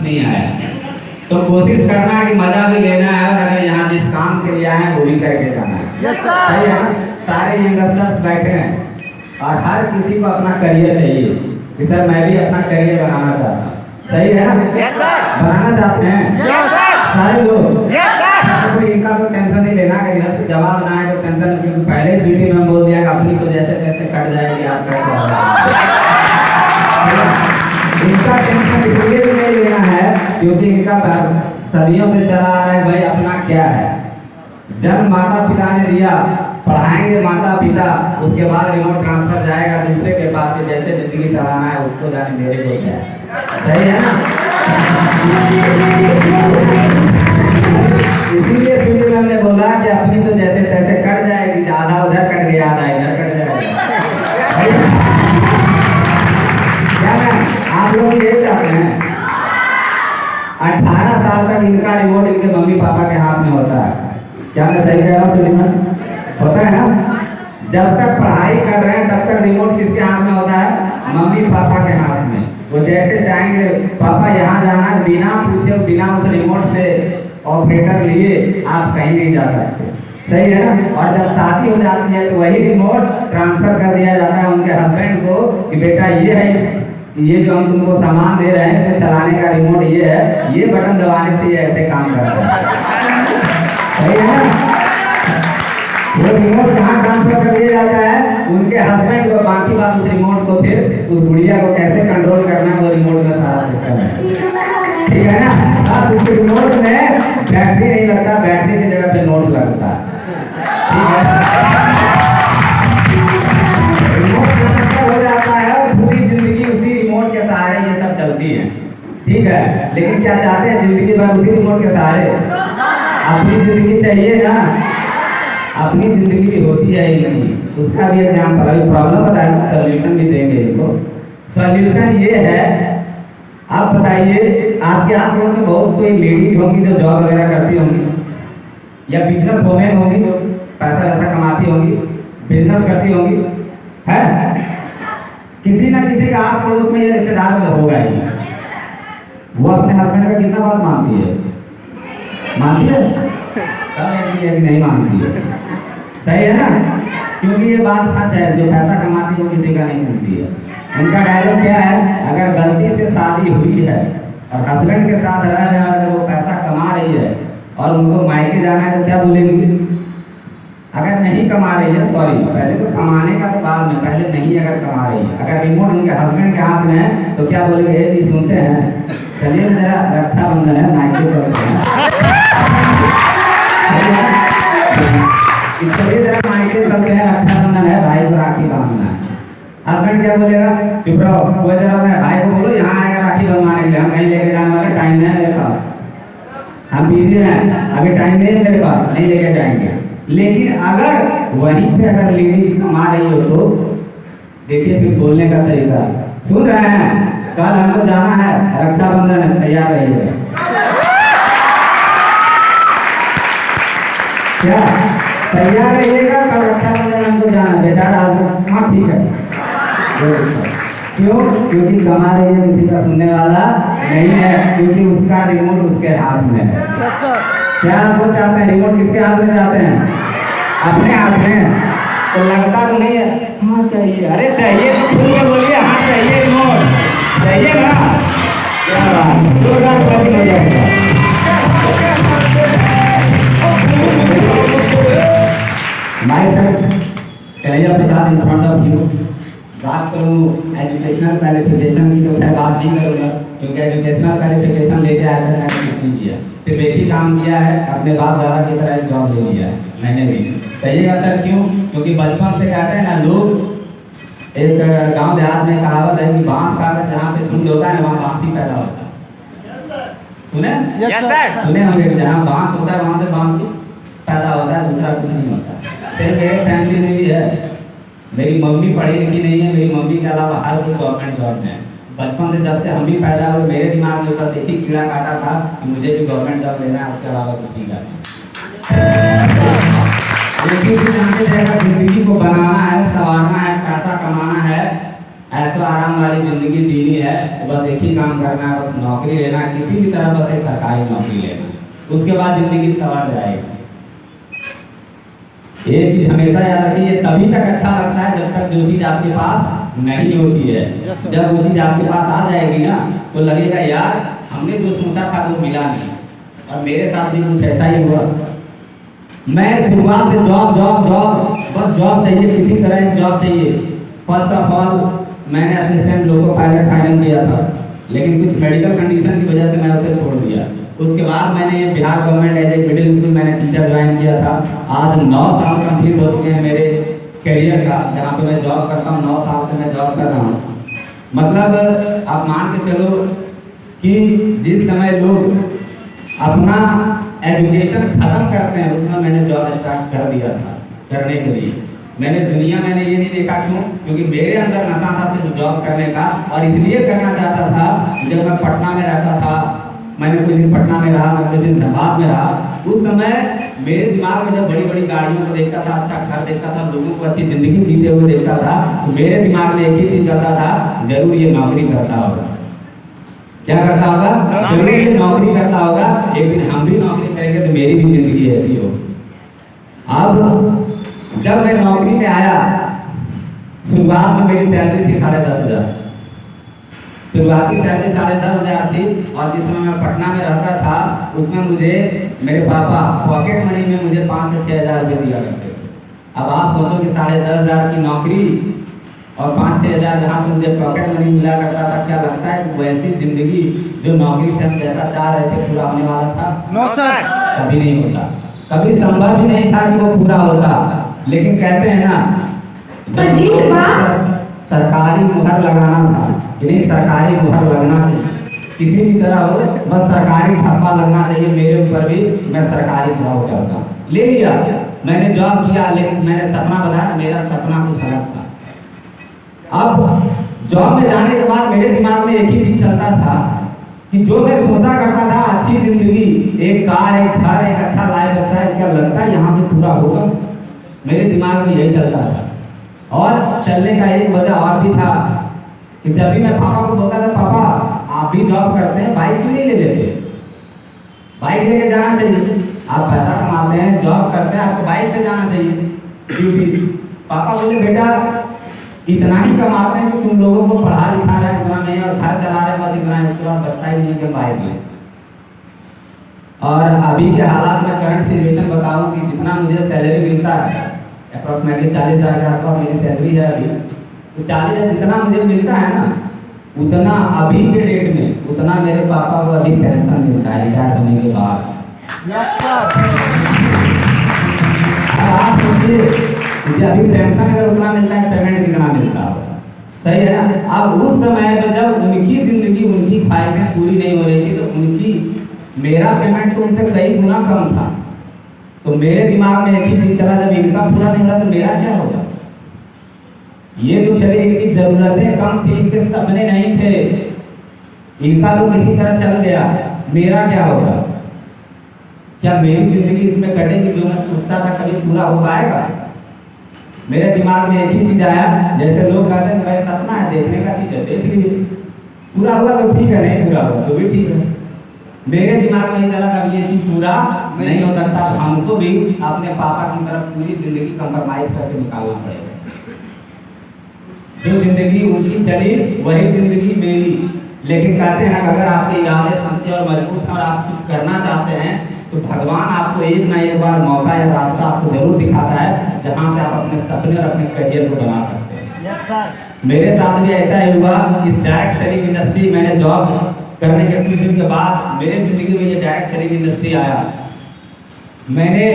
नहीं आया। तो कोशिश करना है कि मजा भी लेना है, और अगर यहाँ जिस काम के लिए आए हैं वो भी करके जाना है। सही है ना? सारे यंगस्टर्स बैठे हैं और हर किसी को अपना करियर चाहिए कि सर मैं भी अपना करियर बनाना चाहता हूँ। सही है ना? बनाना चाहते हैं सारे लोग। तो इनका तो टेंशन नहीं लेना कि इधर से जवाब ना आए तो टेंशन, क्योंकि पहले स्वीटी में बोल दिया कि अपनी तो जैसे तैसे कट जाएगी, आप कट जाएगा। इनका टेंशन इसलिए भी नहीं लेना है क्योंकि इनका सदियों से चला आ रहा है भाई अपना क्या है। जन्म माता पिता ने दिया, पढ़ाएंगे माता पिता, उसके बाद रिमोट ट्रांसफर जाएगा दूसरे के पास से, जैसे जिंदगी चलाना है उसको जाने, मेरे को क्या है। सही है ना? इसीलिए स्वीटी मैम ने बोला कि अपनी तो जैसे तैसे कट जाएगी, आधा उधर कट गया आधा इधर कट जाएगा। क्या मैम आप लोग ये चाहते हैं 18 साल तक इनका रिमोट इनके मम्मी पापा के हाथ में होता है। क्या मैं सही कह रहा हूँ स्वीटी मैम? होता है ना? जब तक पढ़ाई कर रहे हैं तब तक रिमोट किसके हाथ में होता है? मम्मी पापा के हाथ में। वो जैसे चाहेंगे पापा यहाँ जाना, बिना पूछे बिना उस रिमोट से ऑपरेटर लिए आप कहीं नहीं जा सकते। सही है ना? और जब शादी हो जाती है तो वही रिमोट ट्रांसफर कर दिया जाता है उनके हस्बैंड को कि बेटा ये है, ये जो हम तुमको सामान दे रहे हैं इसे चलाने का रिमोट ये है, ये बटन दबाने से ये ऐसे काम करता है। सही है ना? वो रिमोट कहाँ ट्रांसफर कर दिया जाता है? उनके हस्बैंड को। बाकी बात उस रिमोट को फिर उस गुड़िया को कैसे कंट्रोल करना है वो रिमोट में सारा सिस्टम है। ठीक है ना? अब उस रिमोट में बैटरी नहीं लगता, बैटरी की जगह पे नोट लगता है। ठीक है? रिमोट ट्रांसफर हो जाता है और पूरी जिंदगी उसी रिमोट के सहारे ये सब चलती है। ठीक है? लेकिन क्या चाहते हैं जिंदगी भर उसी रिमोट के सहारे? अपनी जिंदगी चाहिए ना? अपनी जिंदगी भी होती है इनकी, उसका भी एग्जाम्पल अभी प्रॉब्लम बताया, सोल्यूशन भी देंगे इनको। सोल्यूशन ये है, आप बताइए आपके आस पड़ोस में बहुत कोई लेडीज होंगी जो जॉब वगैरह करती होंगी या बिजनेस वोमेन होंगी जो पैसा वैसा कमाती होंगी, बिजनेस करती होंगी, है? किसी ना किसी का आस पड़ोस में ये रिश्तेदार में होगा ही। वो अपने हस्बैंड का कितना बात मानती है? मानती है? कब है कि नहीं मानती है? सही है ना? क्योंकि ये बात सच है, जो पैसा कमाती है वो किसी का नहीं सुनती है। उनका डायलॉग क्या है? अगर गलती से शादी हुई है और हस्बैंड के साथ रह रहे हैं, अगर वो पैसा कमा रही है और उनको मायके जाना है तो क्या बोलेंगे? अगर नहीं कमा रही है, सॉरी पहले तो कमाने का तो बाद में, पहले नहीं अगर कमा रही है, अगर रिमोट उनके हस्बैंड के हाथ में है तो क्या बोलेंगे? ये जी सुनते हैं, चलिए जरा रक्षाबंधन है मायके चलते हैं, चलिए जरा मायके चलते हैं, रक्षाबंधन है, भाई को राखी बांधना है। हस्बैंड क्या बोलेगा? चुप रहो, वो जरा मैं भाई को बोलो यहाँ आएगा राखी बंधवाने के लिए, हम कहीं लेके जाने वाले, टाइम नहीं है मेरे पास, हम बिजी हैं, अभी टाइम नहीं है मेरे पास, नहीं लेके जाएंगे। लेकिन अगर वहीं पे अगर लेडीज कमा रही हो तो देखिए फिर बोलने का तरीका, सुन रहे हैं कल हमको जाना है, रक्षाबंधन है, तैयार रहिए। क्या तैयार रहिएगा? कल रक्षाबंधन हमको जाना है बेचारा। हाँ ठीक है। क्यों? क्योंकि कमा रही है, किसी का सुनने वाला नहीं है, क्योंकि उसका रिमोट उसके हाथ में है। क्या आपको चाहते हैं रिमोट किसके हाथ में चाहते हैं? अपने हाथ में। तो लगता तो नहीं है हाँ चाहिए, अरे चाहिए तो खुल के बोलिए हाँ चाहिए रिमोट, चाहिए ना? क्या बात, जोरदार ताली हो जाएगा। माय सर करियर प्रचार इन फ्रंट ऑफ यू। बात करूँ एजुकेशनल क्वालिफिकेशन की तो मैं बात नहीं करूँगा, क्योंकि एजुकेशनल क्वालिफिकेशन लेके आया था, मैंने नहीं किया, सिर्फ एक ही काम किया है, अपने बाप दादा की तरह एक जॉब ले लिया है मैंने भी। कहिएगा सर क्यों? क्योंकि बचपन से कहते हैं ना लोग, एक गांव देहात में कहावत है कि बांस का जहाँ पे झुंड होता है वहाँ बांस ही पैदा होता है। सुने? सुने होंगे, जहाँ बांस होता है वहाँ से बांस ही पैदा होता है, दूसरा कुछ नहीं होता। सिर्फ मेरे फैमिली में भी है, मेरी मम्मी पढ़ी लिखी नहीं है, मेरी मम्मी के अलावा हर कोई गवर्नमेंट जॉब में है। बचपन से जब से हम भी पैदा हुए मेरे दिमाग में बस एक ही कीड़ा काटा था कि मुझे भी गवर्नमेंट जॉब लेना है, उसके अलावा कुछ नहीं करना। जिंदगी को बनाना है, संवारना है, पैसा कमाना है, ऐसा आराम वाली जिंदगी जीनी है तो बस एक ही काम करना है, बस नौकरी लेना, किसी भी तरह बस एक सरकारी नौकरी लेना, उसके बाद जिंदगी संवर जाएगी। एक चीज हमेशा याद रखिए, तभी तक अच्छा लगता है जब तक जो चीज आपके पास नहीं होती है। जब वो चीज आपके पास आ जाएगी ना तो लगेगा यार हमने जो सोचा था वो मिला नहीं। और मेरे साथ भी कुछ ऐसा ही हुआ। मैं शुरुआत से जॉब जॉब जॉब बस जॉब चाहिए, किसी तरह एक जॉब चाहिए। फर्स्ट ऑफ ऑल मैंने असिस्टेंट लोको पायलट फाइनल किया था, लेकिन कुछ मेडिकल कंडीशन की वजह से मैं उसे छोड़ दिया। उसके बाद मैंने Bihar government as a middle school मैंने टीचर ज्वाइन किया था। आज 9 साल कंप्लीट हो चुके हैं मेरे करियर का, जहाँ पे मैं जॉब करता हूँ। 9 साल से मैं जॉब कर रहा हूँ। मतलब आप मान के चलो कि जिस समय लोग अपना एजुकेशन खत्म करते हैं उसमें मैंने जॉब स्टार्ट कर दिया था करने के लिए। मैंने दुनिया मैंने ये नहीं देखा, क्यों? क्योंकि मेरे अंदर नशा था सिर्फ जॉब करने का, और इसलिए करना चाहता था। जब मैं पटना में रहता था, मैंने कुछ दिन पटना में रहा, मैं कुछ दिन धनबाद में रहा, उस समय मेरे दिमाग में जब बड़ी बड़ी गाड़ियों को देखता था, अच्छा घर देखता था, लोगों को अच्छी जिंदगी जीते हुए देखता था, तो मेरे दिमाग में एक ही चीज चलता था, जरूर ये नौकरी करता होगा। क्या करता होगा? जरूर ये नौकरी करता होगा। एक दिन हम भी नौकरी करेंगे तो मेरी भी जिंदगी ऐसी हो। अब जब मैं नौकरी में आया, शुरुआत में मेरी सैलरी थी 10,500। शुरुआती सैलरी 10,500 थी, और जिस समय मैं पटना में रहता था उसमें मुझे मेरे पापा पॉकेट मनी में मुझे 5 से 6 हज़ार रुपये दिया करते थे। अब आप सोचो कि 10,500 की नौकरी और 5-6 हज़ार जहाँ से मुझे पॉकेट मनी मिला करता था, क्या लगता है कि वैसी जिंदगी जो नौकरी से हम जैसा चाह रहे थे पूरा होने वाला था? नो सर, कभी नहीं होता। कभी संभव ही नहीं था कि वो पूरा होता। लेकिन कहते हैं ना, सरकारी मुहर लगाना था कि नहीं, सरकारी मुहर लगना चाहिए, किसी भी तरह हो, बस सरकारी ठप्पा लगना चाहिए मेरे ऊपर भी। मैं सरकारी जॉब करता ले लिया, मैंने जॉब किया, लेकिन मैंने सपना बताया, मेरा सपना कुछ अलग था। अब जॉब में जाने के बाद मेरे दिमाग में एक ही चीज चलता था कि जो मैं सोचा करता था अच्छी जिंदगी, एक कार, एक घर, एक अच्छा लाइफ स्टाइल, क्या लगता है यहाँ से पूरा होगा? मेरे दिमाग में यही चलता था। और चलने का एक वजह और भी था कि जब भी मैं पापा को बोलता था, पापा आप भी जॉब करते हैं, बाइक क्यों नहीं ले लेते? बाइक लेके जाना चाहिए, आप पैसा कमाते हैं, जॉब करते हैं, आपको बाइक से जाना चाहिए ड्यूटी। पापा बोले बेटा इतना ही कमाते हैं कि तुम लोगों को पढ़ा लिखा रहे हैं, इतना नहीं, और घर चला रहे बस इतना, इसके बाद बचता ही नहीं कि बाइक ले। और अभी के हालात में करंट सिचुएशन बताऊं कि जितना मुझे सैलरी मिलता है, अप्रॉक्सीमेटली 40,000 के आसपास मेरी सैलरी है अभी, तो 40,000 जितना मुझे मिलता है ना, उतना अभी के डेट में उतना मेरे पापा को अभी पेंशन मिलता है रिटायर होने के बाद। आप सोचिए मुझे अभी पेंशन अगर उतना मिलता है, पेमेंट कितना मिलता होगा? सही है ना? अब उस समय में जब उनकी जिंदगी, उनकी ख्वाहिशें पूरी नहीं हो रही थी, तो उनकी मेरा पेमेंट तो उनसे कई गुना कम था। तो मेरे दिमाग में एक ही चीज चला, जब इनका पूरा नहीं हो रहा तो मेरा क्या होगा? ये तो चले इनकी जरूरतें कम थी, इनके सपने नहीं थे, इनका तो किसी तरह चल गया, मेरा क्या होगा? क्या मेरी जिंदगी इसमें कटेगी? जो मैं सोचता था कभी पूरा हो पाएगा? मेरे दिमाग में एक ही चीज आया, जैसे लोग कहते हैं मेरा सपना है, देखने का चीज है, देख लीजिए, पूरा हुआ तो ठीक है, नहीं पूरा हुआ तो भी ठीक है। मेरे दिमाग में चला कभी ये चीज पूरा नहीं हो सकता, हमको भी अपने पापा की तरफ पूरी जिंदगी कंप्रोमाइज करके निकालना पड़ेगा। जो जिंदगी उनकी चली वही जिंदगी मेरी। लेकिन कहते हैं अगर आपके इरादे सच्चे और मजबूत हैं और आप कुछ करना चाहते हैं, तो भगवान आपको एक ना एक बार मौका या रास्ता आपको जरूर दिखाता है, जहां से आप अपने सपने और अपने करियर को बना सकते हैं। Yes sir. मेरे साथ भी ऐसा ही हुआ। इस डायरेक्ट सेलिंग इंडस्ट्री मैंने जॉब करने के कुछ दिन के बाद मेरे जिंदगी में ये डायरेक्ट सेलिंग इंडस्ट्री आया। मैंने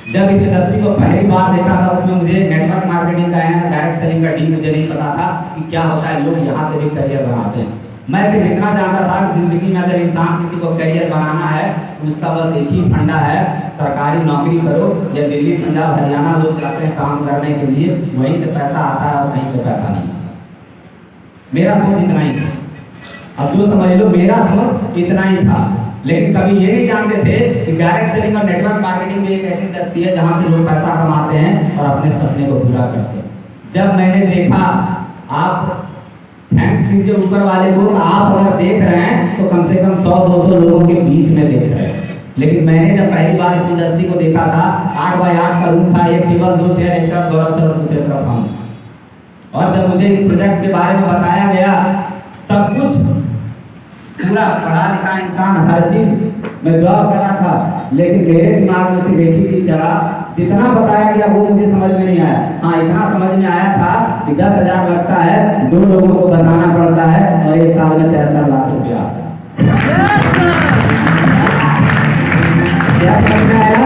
जब इस इंडस्ट्री को पहली बार देखा था, उसमें मुझे नेटवर्क मार्केटिंग का है, डायरेक्ट सेलिंग का डी मुझे नहीं पता था कि क्या होता है, लोग यहाँ से भी करियर बनाते हैं। मैं सिर्फ इतना जानता था कि जिंदगी में अगर इंसान किसी को करियर बनाना है, उसका बस एक ही फंडा है, सरकारी नौकरी करो, या दिल्ली पंजाब हरियाणा लोग जाते हैं काम करने के लिए, वहीं से पैसा आता है और कहीं से पैसा नहीं आता। मेरा सोच इतना ही था। अब जो समझ लो मेरा सोच इतना ही था। लेकिन कभी ये नहीं जानते थे कि डायरेक्ट सेलिंग और नेटवर्क मार्केटिंग एक ऐसी इंडस्ट्री है जहाँ से लोग पैसा कमाते हैं और अपने सपने को पूरा करते हैं। जब मैंने देखा, आप थैंक्स कीजिए ऊपर वाले को। आप अगर देख रहे हैं तो कम से कम 100-200 लोगों के बीच में देख रहे हैं। लेकिन मैंने जब पहली बार इस इंडस्ट्री को देखा था, 8x8 का रूम था, एक टेबल, 2 चेयर, एक तरफ गौरव सर दूसरे तरफ हम। और जब मुझे इस प्रोजेक्ट के बारे में बताया गया, सब कुछ पूरा पढ़ा लिखा इंसान, हर चीज मैं जॉब करा था, लेकिन मेरे दिमाग में सिर्फ एक ही चीज चला, जितना बताया गया वो मुझे समझ में नहीं आया। हाँ, इतना समझ में आया था कि 10,000 लगता है, 2 लोगों को बताना पड़ता है और एक साल में 73 लाख रुपया। क्या समझ में आया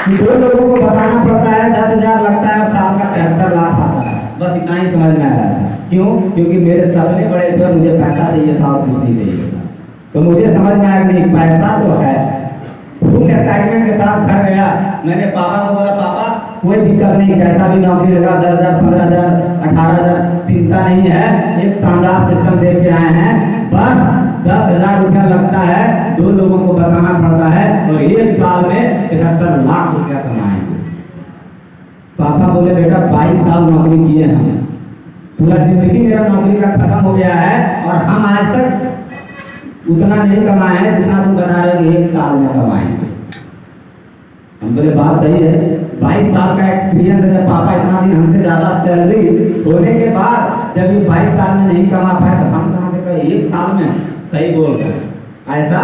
कि 2 लोगों को बताना पड़ता है, 10,000 लगता है, साल का 73 लाख आता है। बस इतना ही समझ में आया था। क्यों? क्योंकि मेरे सपने बड़े थे, मुझे पैसा चाहिए था और कुछ नहीं चाहिए था। तो मुझे समझ में आया कि नहीं, पैसा तो है। फुल एक्साइटमेंट के साथ घर गया। मैंने पापा को बोला, पापा कोई दिक्कत नहीं, कैसा भी नौकरी लगा, 10,000, 15,000, 18,000, चिंता नहीं है, एक शानदार सिस्टम देख के आए हैं। बस 10,000 रुपया लगता है, 2 लोगों को बताना पड़ता है और एक साल में 73 लाख रुपया कमाएंगे। पापा बोले, बेटा 22 साल नौकरी किए हैं, पूरा जिंदगी मेरा नौकरी का खत्म हो गया है और हम आज तक उतना नहीं कमाए हैं जितना तुम बता रहे हो कि एक साल में कमाएंगे। हम बोले बात सही है, 22 साल का एक्सपीरियंस है। पापा इतना दिन हमसे ज्यादा सैलरी होने के बाद जब ये 22 साल में नहीं कमा पाए तो हम कहाँ से कहे एक साल में? सही बोल रहे, ऐसा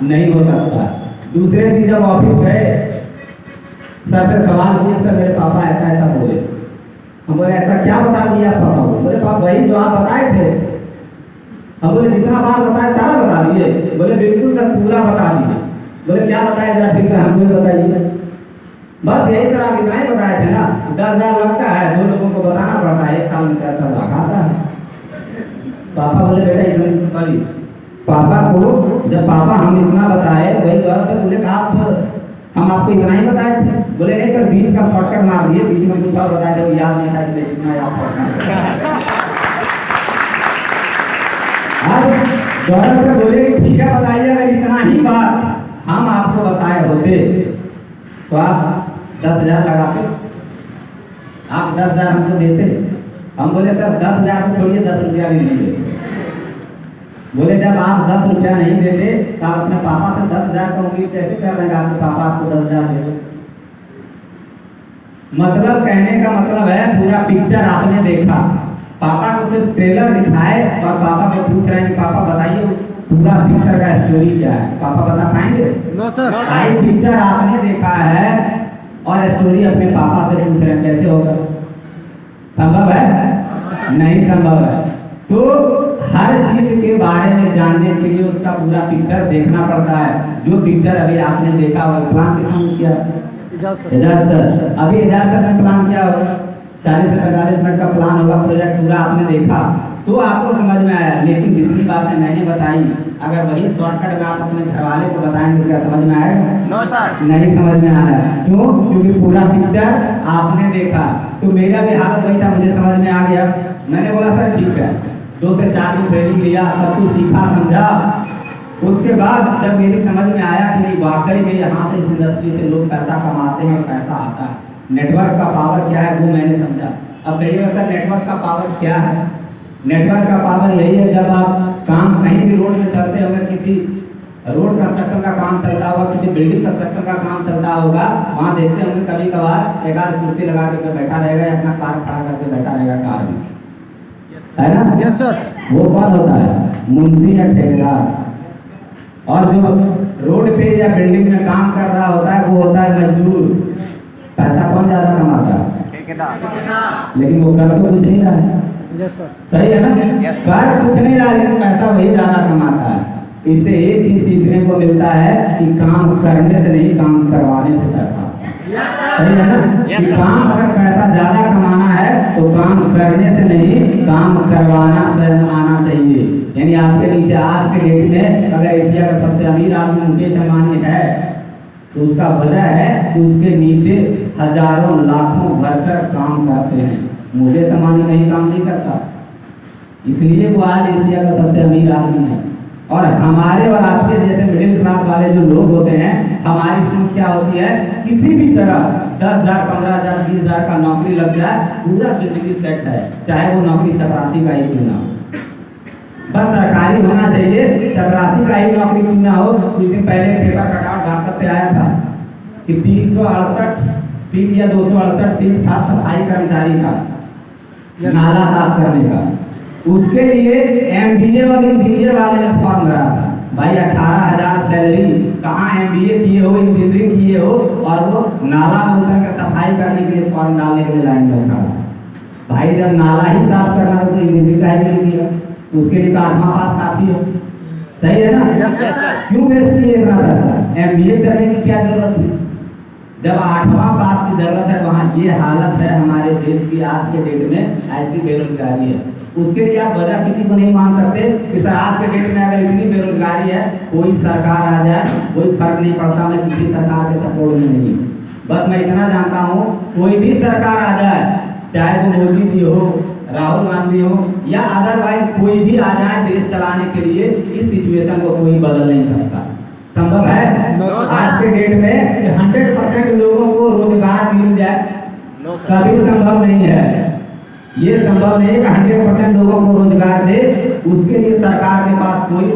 नहीं हो सकता। दूसरे दिन जब ऑफिस गए, सर से सवाल किए, सर मेरे पापा ऐसा ऐसा बोले। हम बोले ऐसा क्या बता दिया पापा को? बोले पापा वही जो आप बताए थे। हम बोले जितना बात बताया सारा बता दिए? बोले बिल्कुल सर, पूरा बता दिए। बोले क्या बताया जरा ठीक से हमको बताइए। बस यही सर, आप इतना ही बताए थे ना, 10,000 लगता है, 2 लोगों को बताना पड़ता है, एक साल में 10 लाख आता है। पापा बोले बेटा इतना सॉरी। पापा को जब पापा हम इतना बताए, वही गौरव सर बोले आप हम आपको इतना ही बताए थे? बोले नहीं सर, बीच का शॉर्टकट मार दिए, बीच में कुछ और बताया था, याद नहीं था इसलिए इतना याद करना। गौरव सर बोले ठीक है बताइए, अगर इतना ही बात हम आपको बताए होते तो आप 10,000 लगाते, आप 10,000 हमको देते। हम बोले सर 10,000 को छोड़िए, 10 रुपया भी नहीं देते। बोले जब आप 10 रुपया नहीं देते तो आप अपने पापा से 10,000 का उम्मीद कैसे कर रहे हैं आपके पापा आपको 10,000 दे दो? मतलब कहने का मतलब है पूरा पिक्चर आपने देखा, पापा को सिर्फ ट्रेलर दिखाए और पापा को पूछ रहे हैं कि पापा बताइए पूरा पिक्चर का स्टोरी क्या है। पापा बता पाएंगे? No sir. आई पिक्चर आपने देखा है और स्टोरी अपने पापा से पूछ रहे हैं, कैसे होगा? संभव है? नहीं संभव है। तो हर चीज के बारे में जानने के लिए उसका पूरा पिक्चर देखना पड़ता है। जो पिक्चर अभी आपने देखा और प्लान किया एजाज सर, अभी एजाज सर ने प्लान किया होगा 40 से 45 मिनट का प्लान होगा, प्रोजेक्ट पूरा आपने देखा तो आपको समझ में आया। लेकिन जितनी बातें मैंने बताई, अगर वही शॉर्टकट में आप अपने घर वाले को बताएंगे तो क्या समझ में आएगा? नो सर, नहीं समझ में आया। क्यों? क्योंकि पूरा पिक्चर आपने देखा। तो मेरा भी हालत वही था, मुझे समझ में आ गया। मैंने बोला सर ठीक है, 2 से 4 दिन ट्रेनिंग लिया, सब कुछ सीखा समझा। उसके बाद जब मेरी समझ में आया कि नहीं वाकई में यहाँ से इस इंडस्ट्री से लोग पैसा कमाते हैं और पैसा आता है, नेटवर्क का पावर क्या है वो मैंने समझा। अब कहिएगा सर नेटवर्क का पावर क्या है? नेटवर्क का पावर यही है, जब आप काम कहीं भी रोड में चलते होंगे, किसी रोड कंस्ट्रक्शन का काम चलता होगा, किसी बिल्डिंग कंस्ट्रक्शन का काम चलता होगा, वहाँ देखते होंगे कभी कभार एक आध कुर्सी लगा के बैठा रहेगा या अपना कार खड़ा करके बैठा रहेगा कार में, है ना? Yes sir. वो कौन होता है? मुंशी या ठेकेदार। और जो रोड पे या बिल्डिंग में काम कर रहा होता है वो होता है मजदूर। पैसा कौन ज्यादा कमाता है? ठेकेदार। लेकिन वो कर तो कुछ नहीं रहा है। यस सर, सही है ना? कर कुछ नहीं रहा लेकिन पैसा वही ज्यादा कमाता है। इससे एक चीज सीखने को मिलता है कि काम करने से नहीं, काम करवाने से पैसा। सही है ना? कि काम अगर पैसा ज्यादा कमाना है तो काम करने से नहीं, काम करवाना से आना चाहिए। यानी आपके नीचे आज के डेट में अगर एशिया का सबसे अमीर आदमी मुकेश अंबानी है तो उसका वजह है कि उसके नीचे हजारों लाखों वर्कर काम करते हैं। मुकेश अंबानी कहीं काम नहीं करता, इसलिए वो आज एशिया का सबसे अमीर आदमी है। और हमारे और आपके जैसे मिडिल क्लास वाले जो लोग होते हैं, हमारी सोच क्या होती है, किसी भी तरह 10,000, 15,000, 20,000 का नौकरी लग जाए, पूरा जिंदगी सेट है, चाहे वो नौकरी चपरासी का ही क्यों ना हो। बस सरकारी होना चाहिए। चपरासी का ही नौकरी क्यों ना हो। कुछ दिन पहले पेपर कटआउट व्हाट्सएप पे आया था कि 368 सीट या 268 सीट था सफाई कर्मचारी का, नाला साफ करने का। उसके लिए एमबीए और इंजीनियर वाले ने फॉर्म भरा था। भाई 18,000 सैलरी, कहाँ एमबीए किए हो, इंजीनियरिंग किए हो और वो नाला में उतर के सफाई करने के लिए फॉर्म डालने के लिए लाइन में खड़ा। भाई जब नाला ही साफ करना हो तो इंजीनियरिंग का ही नहीं किया, उसके लिए 8वां पास काफी है। सही है ना? क्यों वेस्ट किए इतना पैसा? एमबीए करने की क्या जरूरत है जब 8वां पास की जरूरत है। वहाँ ये हालत है हमारे देश की आज के डेट में, ऐसी बेरोजगारी है। उसके लिए आप वजह किसी को नहीं मान सकते कि सर आज के डेट में अगर इतनी बेरोजगारी है कोई सरकार आ जाए कोई फर्क नहीं पड़ता, मैं किसी सरकार के सपोर्ट में नहीं। बस मैं इतना जानता हूँ कोई भी सरकार आ जाए, चाहे वो मोदी जी हो, राहुल गांधी हो या अदरवाइज कोई भी आ जाए देश चलाने के लिए, इस सिचुएशन को कोई बदल नहीं सकता। संभव है आज के डेट में 100% लोगों को रोजगार मिल जाए? कभी संभव नहीं है। ये संभव नहीं है कि 100% लोगों को रोजगार दे। उसके लिए सरकार के पास कोई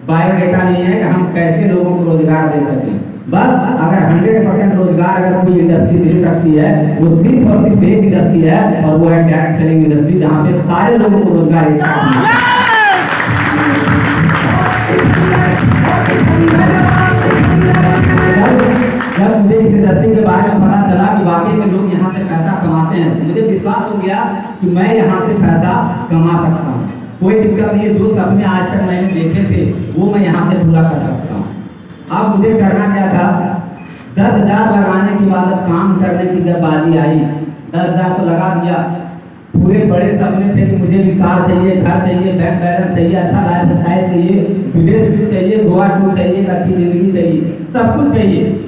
बायोडेटा नहीं है कि हम कैसे लोगों को रोजगार दे सकें। बस अगर 100% रोजगार अगर कोई इंडस्ट्री दे सकती है, वो सिर्फ और सिर्फ एक इंडस्ट्री है और वो है डायरेक्ट सेलिंग इंडस्ट्री, जहाँ पे सारे लोगों को रोजगार जब मुझे इस इंडस्ट्री के बारे में पता चला कि वाकई में लोग यहाँ से पैसा कमाते हैं, मुझे विश्वास हो गया कि मैं यहाँ से पैसा कमा सकता हूँ। कोई दिक्कत नहीं है, जो सपने आज तक मैंने देखे थे वो मैं यहाँ से पूरा कर सकता हूँ। अब मुझे करना क्या था, 10,000 लगाने की बाद काम करने की जब बाजी आई, 10,000 तो लगा दिया। पूरे बड़े सपने थे कि मुझे भी कार चाहिए, घर चाहिए, बैंक बैलेंस चाहिए, अच्छा लाइफ स्टाइल चाहिए, विदेश भी चाहिए, गोवा टूर चाहिए, अच्छी जिंदगी चाहिए, सब कुछ चाहिए।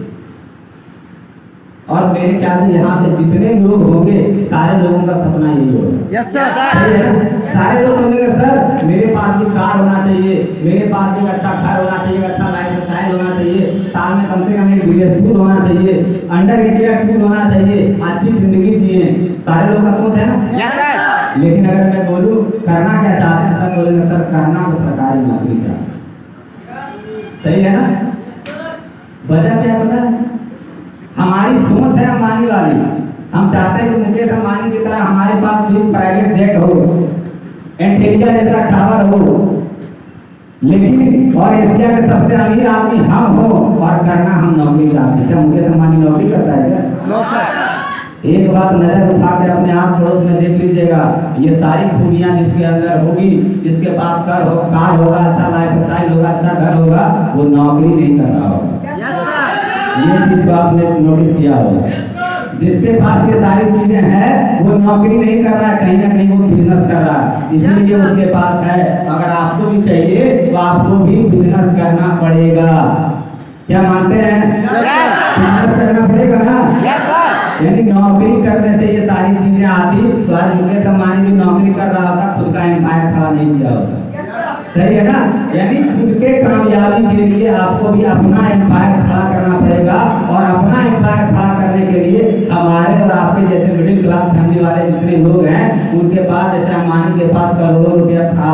और मेरे ख्याल से यहाँ पे जितने लोग होंगे सारे लोगों का सपना यही होगा। Yes sir. सारे लोग बोलेंगे सर मेरे पास भी कार होना चाहिए, मेरे पास भी अच्छा घर होना चाहिए, अच्छा लाइफ स्टाइल होना चाहिए, साल में कम से कम एक विदेश टूर होना चाहिए, अंडर इंडिया टूर होना चाहिए, अच्छी जिंदगी जिए। सारे लोग का सोच है ना? Yes sir. लेकिन अगर मैं बोलूँ करना क्या चाहते हैं, सब बोलेंगे सर करना तो सरकारी नौकरी चाहिए। सही है ना? वजह क्या पता है? हमारी सोच है अंबानी वाली। हम चाहते हैं कि मुकेश अंबानी की तरह हमारे पास भी प्राइवेट जेट हो, एंटेलिया जैसा टावर हो, लेकिन और एशिया के सबसे अमीर आदमी हम हो और करना हम नौकरी चाहते हैं। क्या मुकेश अंबानी नौकरी करता है क्या? No sir. एक बात नजर उठा के अपने आस पड़ोस में देख लीजिएगा, ये सारी खूबियां जिसके अंदर होगी, जिसके पास कार होगा, अच्छा लाइफ स्टाइल होगा, अच्छा घर होगा, वो नौकरी नहीं कर रहा होगा। ये चीज को आपने नोटिस किया होगा। जिसके पास ये सारी चीजें हैं वो नौकरी नहीं कर रहा है, कहीं ना कहीं वो बिजनेस कर रहा है, इसलिए उसके पास है। अगर आपको भी चाहिए तो आपको भी बिजनेस करना पड़ेगा। क्या मानते हैं? बिजनेस करना पड़ेगा ना? यानी नौकरी करने से ये सारी चीजें आती। तो आज मुकेश अंबानी भी नौकरी कर रहा होता, खुद का एम्पायर खड़ा नहीं किया होता। सही है ना? यानी खुद के कामयाबी के लिए आपको भी अपना एम्पायर खड़ा करना पड़ेगा। और अपना एम्पायर खड़ा करने के लिए हमारे और आपके जैसे मिडिल क्लास फैमिली वाले जितने लोग हैं, उनके पास, जैसे अंबानी के पास करोड़ों रुपया था,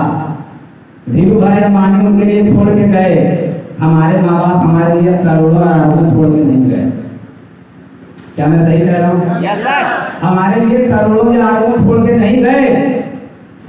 धीरू भाई अंबानी उनके लिए छोड़ के गए। हमारे माँ बाप हमारे लिए करोड़ों अरबों छोड़ के नहीं गए। क्या मैं सही कह रहा हूँ? Yes sir. हमारे लिए करोड़ों या अरबों छोड़ के नहीं गए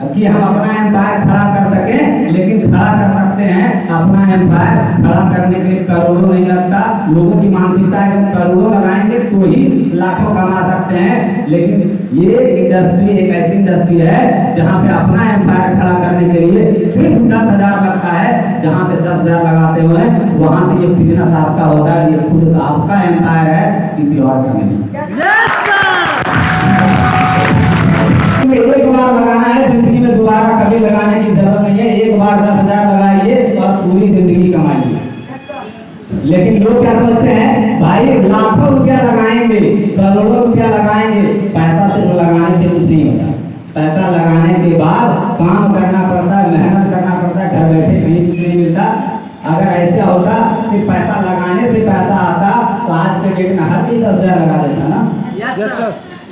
कि हम अपना एम्पायर खड़ा कर सकें, लेकिन खड़ा कर सकते हैं। अपना एम्पायर खड़ा करने के लिए करोड़ों नहीं लगता। लोगों की मानसिकता है कि करोड़ों लगाएंगे तो ही लाखों कमा सकते हैं, लेकिन ये इंडस्ट्री एक ऐसी इंडस्ट्री है जहाँ पे अपना एम्पायर खड़ा करने के लिए सिर्फ 10,000 लगता है। जहाँ से 10,000 लगाते हुए वहाँ से ये बिजनेस आपका होता है, ये खुद आपका एम्पायर है, किसी और का नहीं। एक बार लगाना है, जिंदगी में दोबारा कभी लगाने की जरूरत नहीं है। एक बार 10,000 लगाइए और पूरी जिंदगी कमाइए। लेकिन लोग क्या सोचते हैं, भाई लाखों रुपया लगाएंगे, करोड़ों रुपया लगाएंगे, पैसा सिर्फ लगाने से कुछ नहीं होता। पैसा लगाने के बाद काम करना पड़ता है, मेहनत करना पड़ता है, घर बैठे कहीं कुछ नहीं मिलता। अगर ऐसा होता सिर्फ पैसा लगाने से पैसा आता तो आज के डेट में हर कोई 10,000 लगा देता ना।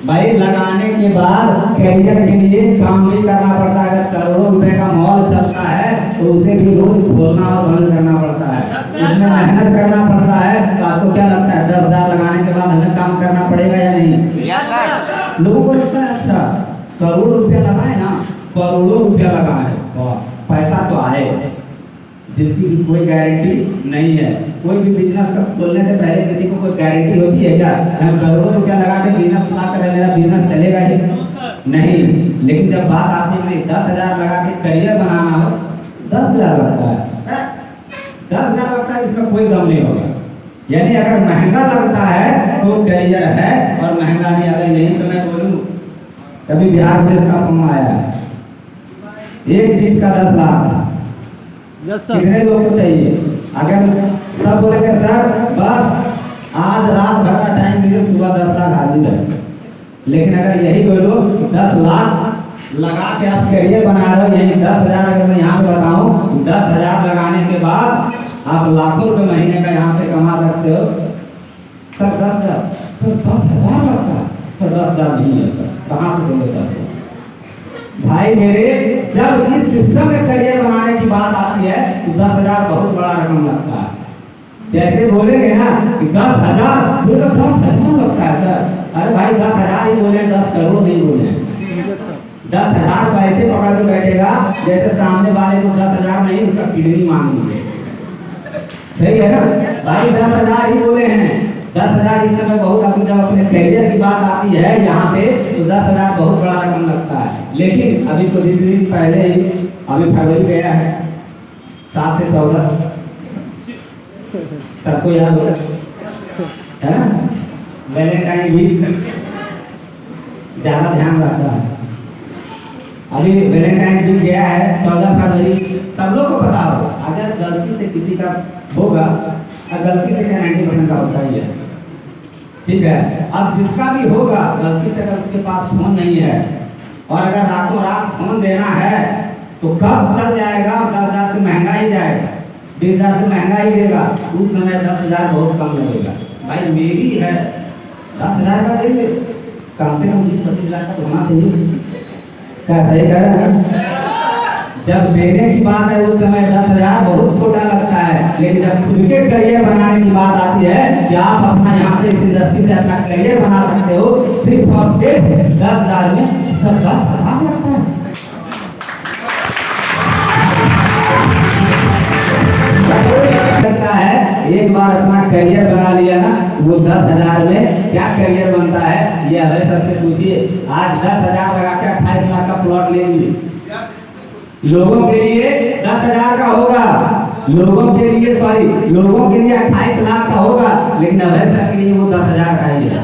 भाई लगाने के बाद कैरियर के लिए काम भी करना पड़ता है। अगर करोड़ों रुपए का मॉल चलता है तो उसे भी रोज खोलना और बंद करना पड़ता है, उसमें मेहनत करना पड़ता है। तो आपको क्या लगता है 10,000 लगाने के बाद हमें काम करना पड़ेगा या नहीं? लोगों को लगता है अच्छा करोड़ रुपया लगाए ना, करोड़ों रुपया लगाए पैसा तो आए, जिसकी कोई गारंटी नहीं है। कोई भी बिजनेस का खोलने से पहले किसी को कोई गारंटी होती है क्या? हम करोड़ों रुपया लगा के बिजनेस ना करें, मेरा बिजनेस चलेगा ही नहीं। लेकिन जब बात आती है 10,000 लगा के करियर बनाना हो, 10,000 लगता है, 10,000 लगता है, इसमें कोई गम नहीं होगा। यानी अगर महंगा लगता है तो करियर है, और महंगा नहीं अगर यही तो मैं बोलूँ कभी बिहार पुलिस का फॉर्म आया है, एक सीट का 10 लाख, कितने लोग को चाहिए? अगर सब बोलेंगे सर बस आज रात भर का टाइम दीजिए, सुबह 10 लाख हाजिर है। लेकिन अगर यही बोलो 10 लाख लगा के आप करियर बना रहे हो, यही 10,000 अगर मैं यहाँ पे बताऊँ 10,000 लगाने के बाद आप लाखों रुपए महीने का यहाँ से कमा सकते हो। सर 10,000 सर 10,000 लगता है, सर 10,000 नहीं है सर, कहाँ से दोगे सर? भाई मेरे जब इस सिस्टम में करियर बनाने की बात आती है तो 10,000 बहुत बड़ा रकम लगता है। जैसे बोलेंगे ना कि 10,000 तो 10,000 लगता है सर, अरे भाई 10,000 ही बोले, 10 करोड़ नहीं बोले। 10,000 पैसे पकड़ के बैठेगा, जैसे सामने वाले को 10,000 नहीं उसका किडनी मांगी है, सही है ना भाई? 10,000 ही बोले हैं, 10,000 इस समय बहुत। अब जब अपने करियर की बात आती है यहाँ पे तो 10,000 बहुत बड़ा रकम लगता है। लेकिन अभी कुछ दिन पहले ही, अभी फरवरी गया है 7 से 14, सबको याद होगा है ना, वैलेंटाइन वीक ज्यादा ध्यान रखता है। अभी वैलेंटाइन वीक गया है 14 फरवरी, सब लोग को पता होगा। अगर गलती से किसी का होगा, गलती से 90% का होता ही है, ठीक है। अब जिसका भी होगा गलती से अगर उसके पास फोन नहीं है और अगर रातों रात फोन देना है तो कब चल जाएगा? 10,000 से महंगा ही जाएगा, 20,000 से महंगा ही देगा। उस समय 10,000 बहुत कम लगेगा। भाई मेरी है 10,000 का देंगे, कम से कम 20-25 लाख का होना चाहिए। क्या सही कह रहे हैं? जब देने की बात है उस समय 10,000 बहुत छोटा लगता है। लेकिन जब खुद के करियर बनाने की बात आती है कि आप अपना यहाँ से इस इंडस्ट्री से अपना करियर बना सकते हो, सिर्फ और सिर्फ 10,000 में 10,000 लगता है। लगता है एक बार अपना करियर बना लिया ना, वो 10,000 में क्या करियर बनता है ये अभय सर से पूछिए। आज 10,000 लगा के 28 लाख का प्लॉट ले लीजिए, लोगों के लिए 10,000 का होगा, लोगों के लिए 28 लाख का होगा, लेकिन अभय सर के लिए वो 10,000 का ही है।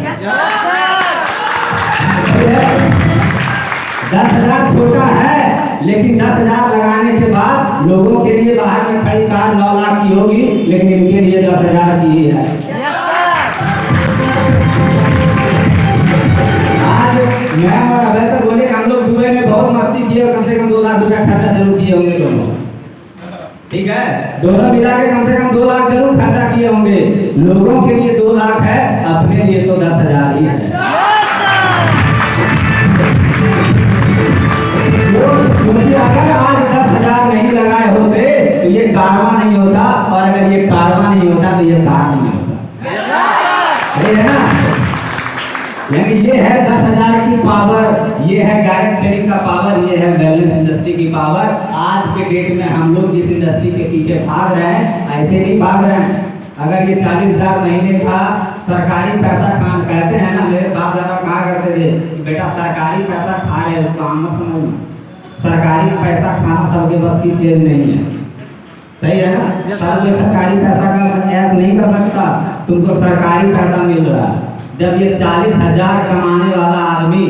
10,000 छोटा है, लेकिन 10,000 लगाने के बाद लोगों के लिए बाहर में खड़ी कार 9 लाख की होगी, लेकिन इनके लिए 10,000 की ही है। आज मैं और अभय सर बोले हम लोग दुबई में बहुत मस्ती किए और कम से कम 2 लाख रुपया खर्चा जरूर किए होंगे दोनों, ठीक है। दोनों मिला के कम से कम 2 लाख जरूर खर्चा किए होंगे। लोगों के लिए 2 लाख है, अपने लिए तो 10,000 ही है। अगर आज 10,000 नहीं लगाए होते तो ये कारवा नहीं होता, और अगर ये कारवा नहीं होता तो ये कार नहीं होता, सही है ना? यानी ये है 10,000 की पावर, ये है डायरेक्ट सेलिंग का पावर, ये है वेलनेस इंडस्ट्री की पावर। आज के डेट में हम लोग जिस इंडस्ट्री के पीछे भाग रहे हैं ऐसे नहीं भाग रहे हैं। अगर ये 40,000 महीने का सरकारी पैसा खान कहते हैं ना, मेरे बाप दादा कहा करते थे बेटा सरकारी पैसा खा रहे उसको हम मत समझना, सरकारी पैसा खाना सबके बस की चीज नहीं है, सही है ना? सरकारी पैसा का ऐसा नहीं कर सकता, तुमको सरकारी पैसा मिल रहा है। जब ये 40,000 कमाने वाला आदमी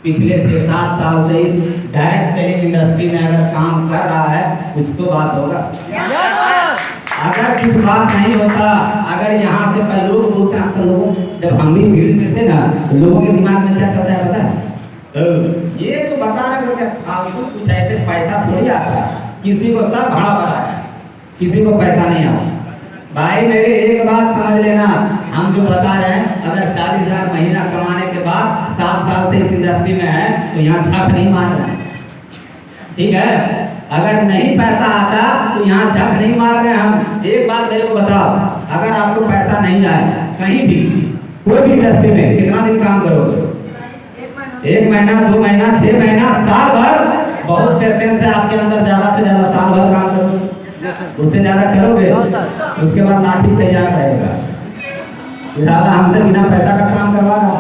पिछले 6-7 साल से इस डायरेक्ट सेलिंग इंडस्ट्री में अगर काम कर रहा है, कुछ तो बात होगा। अगर कुछ बात नहीं होता, अगर यहाँ से पहले लोग बोलते हैं, अक्सर लोगों जब हम भी भीड़ में थे ना, लोगों के दिमाग में क्या चलता है पता है? ये तो बता रहे थे फालतू कुछ ऐसे पैसा थोड़ी आता है, किसी को सब भाड़ा भरा है, किसी को पैसा नहीं आता। भाई मेरे एक बात समझ लेना, हम जो बता रहे हैं अगर 40,000 महीना कमाने के बाद 7 साल से इस इंडस्ट्री में है तो यहाँ झक नहीं मार रहे हैं, ठीक है। अगर नहीं पैसा आता तो यहाँ झक नहीं मार रहे हम। एक बात मेरे को बताओ, अगर आपको पैसा नहीं आए कहीं भी कोई भी इंडस्ट्री में कितना दिन काम करोगे? 1 महीना, 2 महीना, 6 महीना, साल भर? बहुत पेशेंस है आपके अंदर, ज्यादा से ज्यादा साल भर काम करोगे, उससे ज्यादा करोगे उसके बाद लाठी तैयार रहेगा, ज्यादा हमसे बिना पैसा का काम करवा रहा,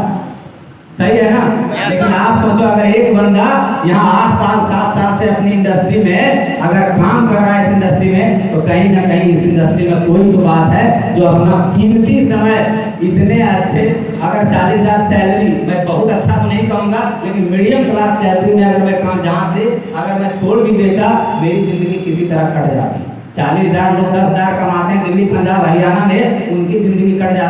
सही है ना। लेकिन आप सोचो अगर एक बंदा यहाँ 8 साल 7 साल से अपनी इंडस्ट्री में अगर काम कर रहा है इस इंडस्ट्री में, तो कहीं ना कहीं इस इंडस्ट्री में कोई तो बात है जो अपना कीमती समय इतने अच्छे, अगर 40,000 सैलरी, मैं बहुत अच्छा तो नहीं कहूँगा लेकिन मीडियम क्लास सैलरी में अगर मैं काम जहाँ से अगर मैं छोड़ भी देता, मेरी जिंदगी किसी तरह कट जाती। 40,000 लोग 10,000 कमाते हैं दिल्ली, पंजाब, हरियाणा में, उनकी जिंदगी कट जाती।